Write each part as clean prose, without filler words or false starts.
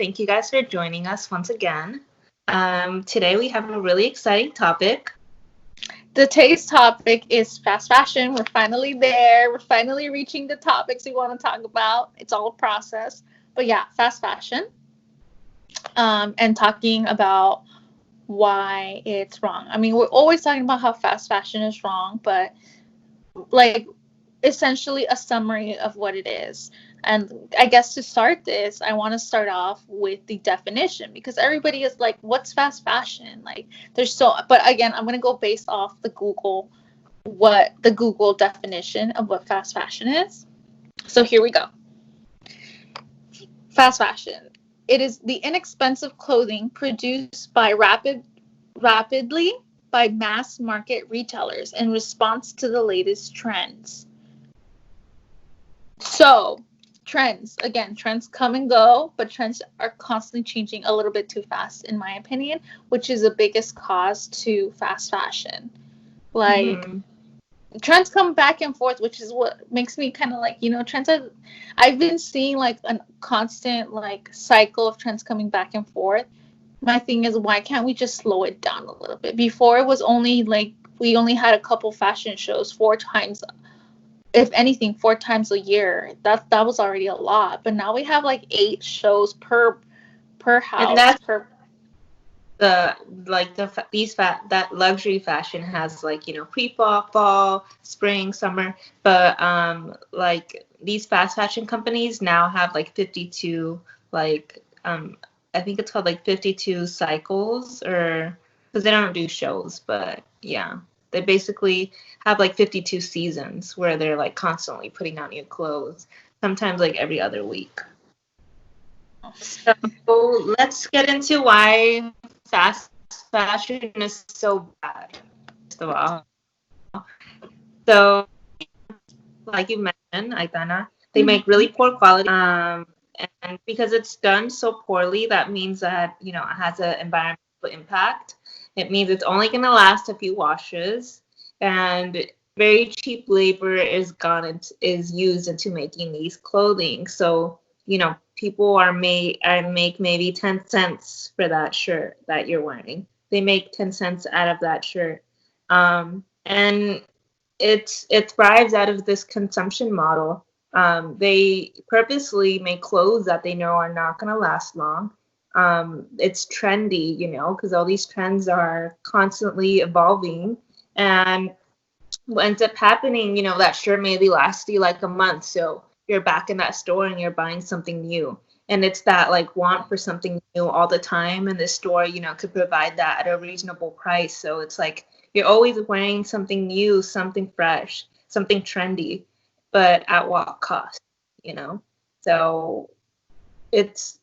Thank you guys for joining us once again. Today we have a really exciting topic. Today's topic is fast fashion. We're finally there. We're finally reaching the topics we want to talk about. It's all a process. But yeah, fast fashion. And talking about why it's wrong. I mean, we're always talking about how fast fashion is wrong, but like essentially a summary of what it is. And I guess to start this, I want to start off with the definition because everybody is like, what's fast fashion? Like, but again, I'm going to go based off what the Google definition of what fast fashion is. So here we go. Fast fashion. It is the inexpensive clothing produced by rapidly by mass market retailers in response to the latest trends. So, trends come and go, but trends are constantly changing a little bit too fast, in my opinion, which is the biggest cause to fast fashion. Trends come back and forth, which is what makes me kind of like, trends I've been seeing like a constant like cycle of trends coming back and forth. My thing is, why can't we just slow it down a little bit? Before it was only like we only had a couple fashion shows 4 times, if anything, 4 times a year. That was already a lot. But now we have like 8 shows per house. And that's that luxury fashion has like, pre-fall, spring, summer. But like these fast fashion companies now have like 52 like I think it's called like 52 cycles, or because they don't do shows, but yeah. They basically have like 52 seasons where they're like constantly putting out new clothes, sometimes like every other week. So let's get into why fast fashion is so bad, first of all. So, like you mentioned, Aitana, they make really poor quality. And because it's done so poorly, that means that, it has an environmental impact. It means it's only going to last a few washes, and very cheap labor is used into making these clothing. So, people make maybe 10 cents for that shirt that you're wearing. They make 10 cents out of that shirt. And it thrives out of this consumption model. They purposely make clothes that they know are not going to last long. It's trendy, because all these trends are constantly evolving. And what ends up happening, that shirt maybe lasts you like a month. So you're back in that store and you're buying something new. And it's that like want for something new all the time. And the store, could provide that at a reasonable price. So it's like you're always wearing something new, something fresh, something trendy, but at what cost, So it's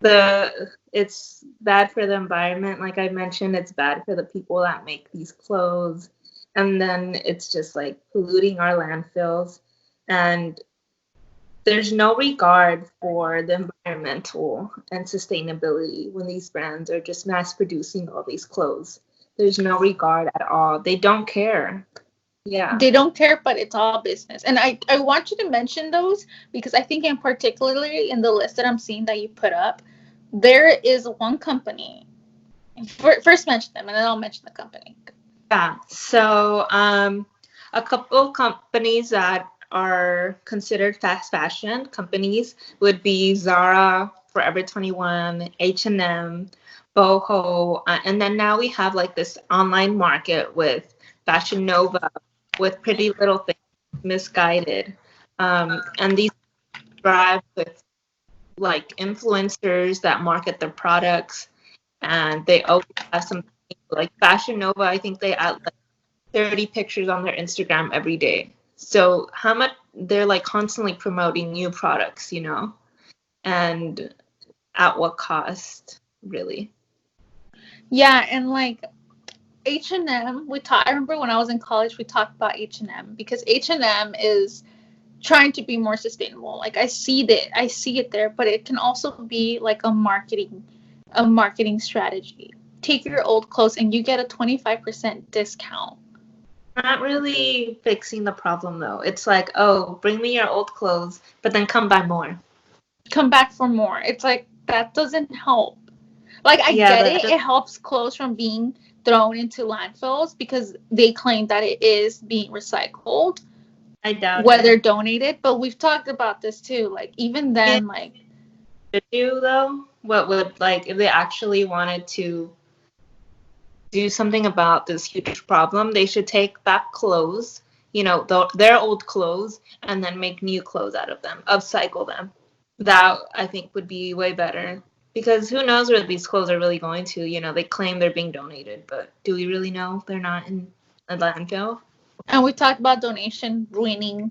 bad for the environment. Like I mentioned, it's bad for the people that make these clothes. And then it's just like polluting our landfills. And there's no regard for the environmental and sustainability when these brands are just mass producing all these clothes. There's no regard at all. They don't care. Yeah. They don't care, but it's all business. And I want you to mention those because I think particularly in the list that I'm seeing that you put up, there is one company. First mention them and then I'll mention the company. Yeah. So a couple companies that are considered fast fashion companies would be Zara, Forever 21, H&M, Boho, and then now we have like this online market with Fashion Nova, with Pretty Little Things, Misguided, and these thrive with like influencers that market their products, and they always have something like Fashion Nova. I think they add like 30 pictures on their Instagram every day. So how much they're like constantly promoting new products, and at what cost, really? Yeah, and like H&M, I remember when I was in college, we talked about H&M because H&M is trying to be more sustainable. Like I see it there, but it can also be like a marketing strategy. Take your old clothes and you get a 25% discount. Not really fixing the problem though. It's like, oh, bring me your old clothes, but then come buy more. Come back for more. It's like that doesn't help. Like, I Yeah, get that it. does, It helps clothes from being thrown into landfills because they claim that it is being recycled, I doubt whether it. donated. But we've talked about this too. Like, even Yeah, then, like, to do though, what would like if they actually wanted to do something about this huge problem, they should take back clothes, their old clothes, and then make new clothes out of them, upcycle them. That I think would be way better. Because who knows where these clothes are really going to? They claim they're being donated, but do we really know if they're not in a landfill? and we talked about donation ruining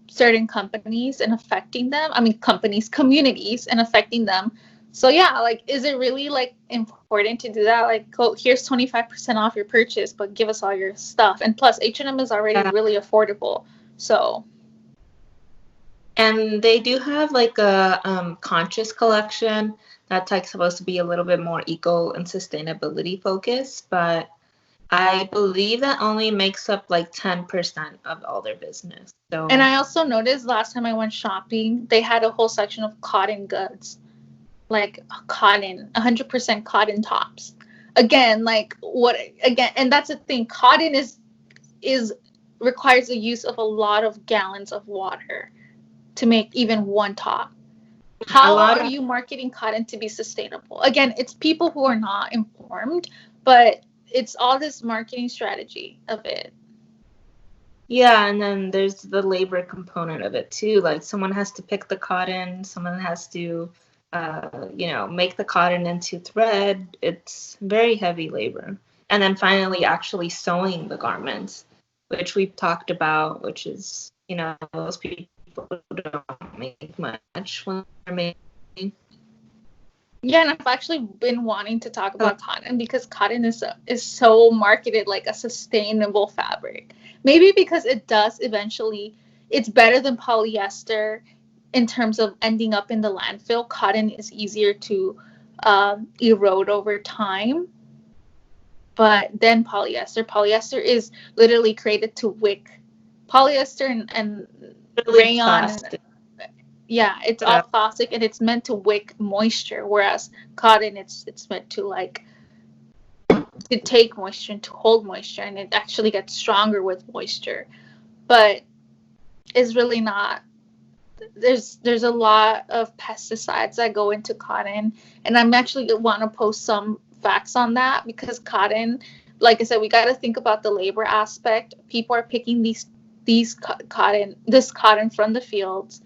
certain companies and affecting them. I mean, companies, communities, and affecting them. So yeah, like, is it really like important to do that? Like, go, here's 25% off your purchase, but give us all your stuff. And plus, H&M is already Yeah. really affordable. So And they do have like a conscious collection that's like supposed to be a little bit more eco and sustainability focused, but I believe that only makes up like 10% of all their business. and So I also noticed last time I went shopping, they had a whole section of cotton goods, like cotton, 100% cotton tops. Again, like what? Again, and that's the thing. Cotton is requires the use of a lot of gallons of water to make even one top. a How lot are of, you marketing cotton to be sustainable? Again, it's people who are not informed, but it's all this marketing strategy of it. yeah, and then there's the labor component of it too. Like someone has to pick the cotton, someone has to, make the cotton into thread. It's very heavy labor. And then finally, actually sewing the garments, which we've talked about, which is, most people don't make much when they're making. Yeah, and I've actually been wanting to talk about cotton because cotton is so marketed like a sustainable fabric. Maybe because it does eventually, it's better than polyester in terms of ending up in the landfill. Cotton is easier to erode over time, but then polyester is literally created to wick. Polyester and Really rayon, plastic. yeah, it's all Yeah. plastic and it's meant to wick moisture, whereas cotton, it's meant to like to take moisture and to hold moisture, and it actually gets stronger with moisture, but it's really not. There's a lot of pesticides that go into cotton, and I'm actually want to post some facts on that because cotton, like I said, we got to think about the labor aspect. People are picking this cotton from the fields.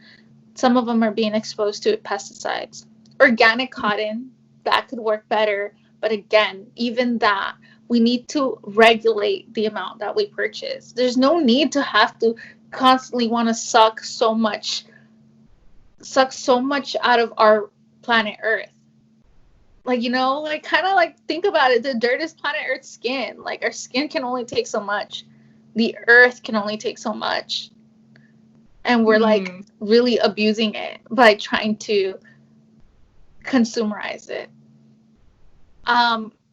Some of them are being exposed to pesticides. Organic cotton, that could work better. But again, even that, we need to regulate the amount that we purchase. There's no need to have to constantly want to suck so much out of our planet Earth. Like, like kind of like think about it. The dirt is planet Earth's skin. Like, our skin can only take so much. The Earth can only take so much, and we're like Mm-hmm. really abusing it by trying to consumerize it.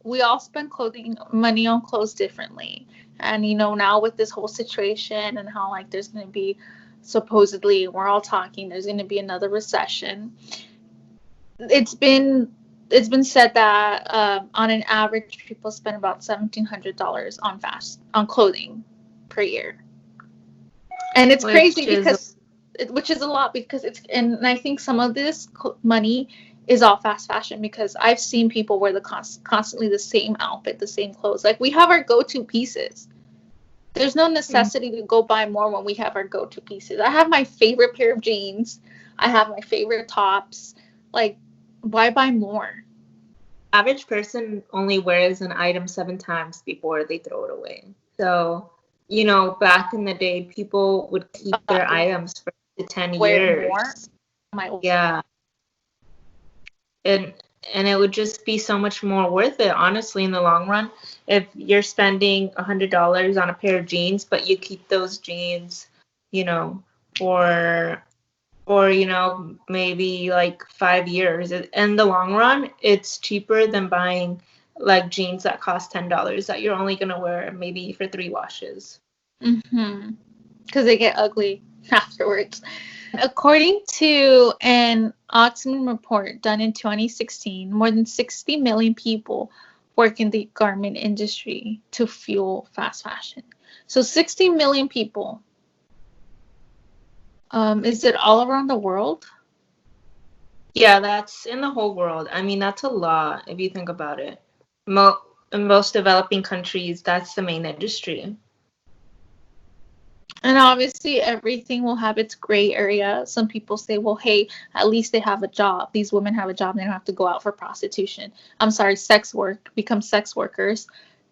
We all spend clothing money on clothes differently, and now with this whole situation and how like there's going to be, supposedly we're all talking, there's going to be another recession. It's been said that on an average people spend about $1,700 on clothing per year, and it's Which crazy is because which is a lot because and I think some of this money is all fast fashion because I've seen people wear constantly the same outfit, the same clothes. Like, we have our go-to pieces. There's no necessity to go buy more when we have our go-to pieces. I have my favorite pair of jeans. I have my favorite tops. Like, why buy more? average person only wears an item 7 times before they throw it away. So, back in the day, people would keep their items for 10 Wear more. years. Yeah. And and it would just be so much more worth it, honestly, in the long run. If you're spending $100 on a pair of jeans, but you keep those jeans, you know, for maybe like 5 years. In the long run, it's cheaper than buying like jeans that cost $10 that you're only gonna wear maybe for 3 washes. Mm-hmm. Because they get ugly afterwards. According to an Oxfam report done in 2016, more than 60 million people work in the garment industry to fuel fast fashion. So 60 million people. Is it all around the world? Yeah, that's in the whole world. I mean, that's a lot if you think about it. In most developing countries, that's the main industry. And obviously, everything will have its gray area. Some people say, well, hey, at least they have a job. These women have a job. They don't have to go out for prostitution. I'm sorry, sex work, become sex workers.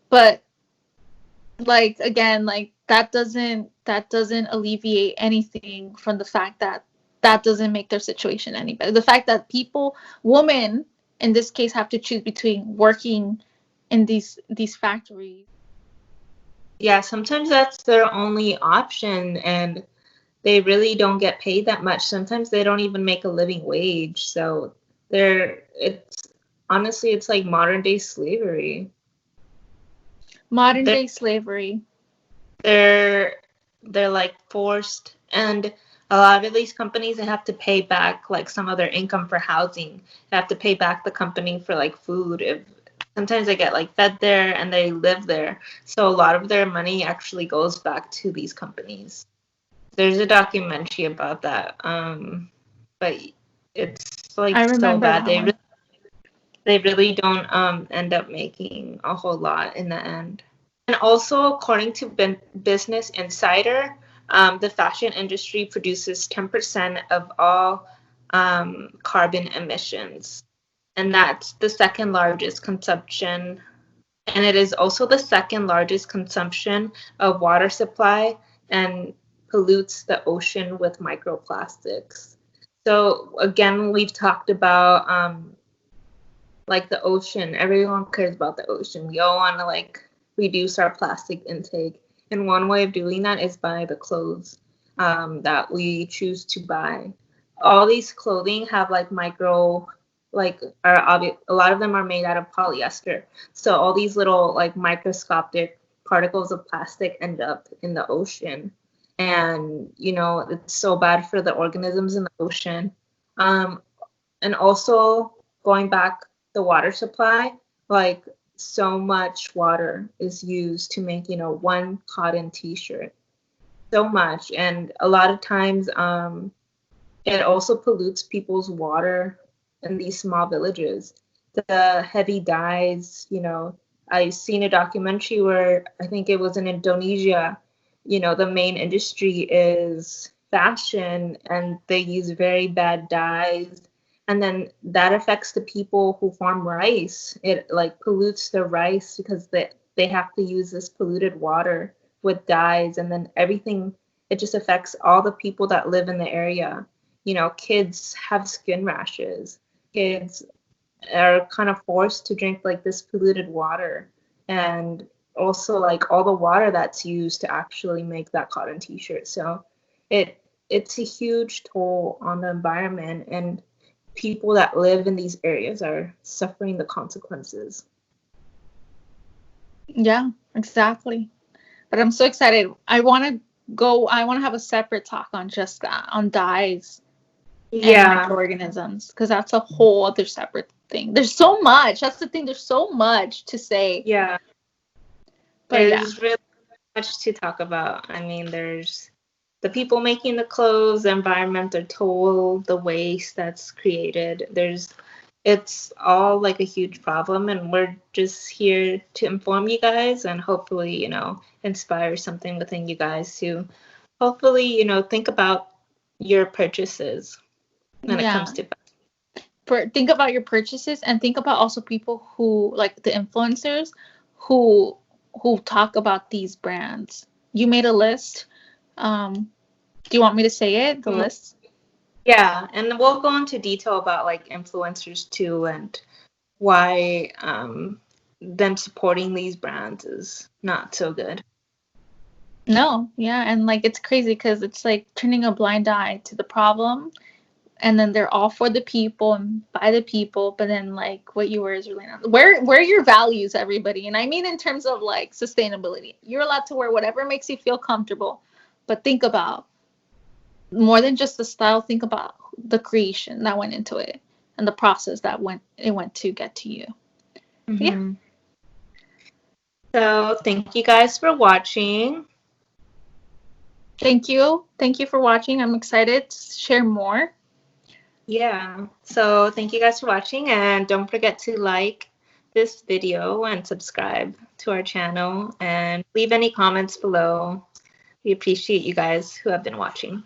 But like again, like that doesn't alleviate anything from the fact that that doesn't make their situation any better. The fact that women in this case, have to choose between working in these factories. Yeah, sometimes that's their only option, and they really don't get paid that much. Sometimes they don't even make a living wage. So it's honestly, it's like modern day slavery. Modern They're day slavery. they're they're like forced, and a lot of these companies, they have to pay back like some of their income for housing. They have to pay back the company for like food. If sometimes they get like fed there and they live there, so a lot of their money actually goes back to these companies. There's a documentary about that, but it's like I so remember bad. that one. They really don't end up making a whole lot in the end. And also, according to Business Insider, the fashion industry produces 10% of all carbon emissions, and that's the second largest consumption. And it is also the second largest consumption of water supply and pollutes the ocean with microplastics. So again, we've talked about like the ocean. Everyone cares about the ocean. We all want to like reduce our plastic intake, and one way of doing that is by the clothes that we choose to buy. All these clothing have like a lot of them are made out of polyester. So all these little like microscopic particles of plastic end up in the ocean, and it's so bad for the organisms in the ocean. Um, and also, going back, the water supply, like so much water is used to make one cotton t-shirt, so much. And a lot of times it also pollutes people's water in these small villages. The heavy dyes, I seen a documentary where I think it was in Indonesia. The main industry is fashion, and they use very bad dyes, and then that affects the people who farm rice. It like pollutes the rice because they have to use this polluted water with dyes, and then everything, it just affects all the people that live in the area. Kids have skin rashes. Kids are kind of forced to drink like this polluted water, and also like all the water that's used to actually make that cotton t-shirt. So it's a huge toll on the environment, and people that live in these areas are suffering the consequences. Yeah, exactly. But I'm so excited. I want to have a separate talk on just that, on dyes and Yeah, microorganisms, because that's a whole other separate thing. There's so much. That's the thing. There's so much to say. yeah. But yeah, There's really much to talk about. I mean, there's the people making the clothes, the environmental toll, the waste that's created. It's all like a huge problem, and we're just here to inform you guys and hopefully, inspire something within you guys to hopefully, think about your purchases when it comes yeah. to. Think about your purchases, and think about also people who, like the influencers who talk about these brands. You made a list. Do you want me to say it? The list? Yeah, and we'll go into detail about like influencers too, and why them supporting these brands is not so good. No, yeah, and like it's crazy because it's like turning a blind eye to the problem, and then they're all for the people and by the people, but then like what you wear is really not. Where are your values, everybody? And I mean in terms of like sustainability. You're allowed to wear whatever makes you feel comfortable, but think about more than just the style, think about the creation that went into it and the process that went to get to you. Yeah. Mm-hmm. So thank you guys for watching. Thank you. Thank you for watching. I'm excited to share more. Yeah. So thank you guys for watching, and don't forget to like this video and subscribe to our channel and leave any comments below. We appreciate you guys who have been watching.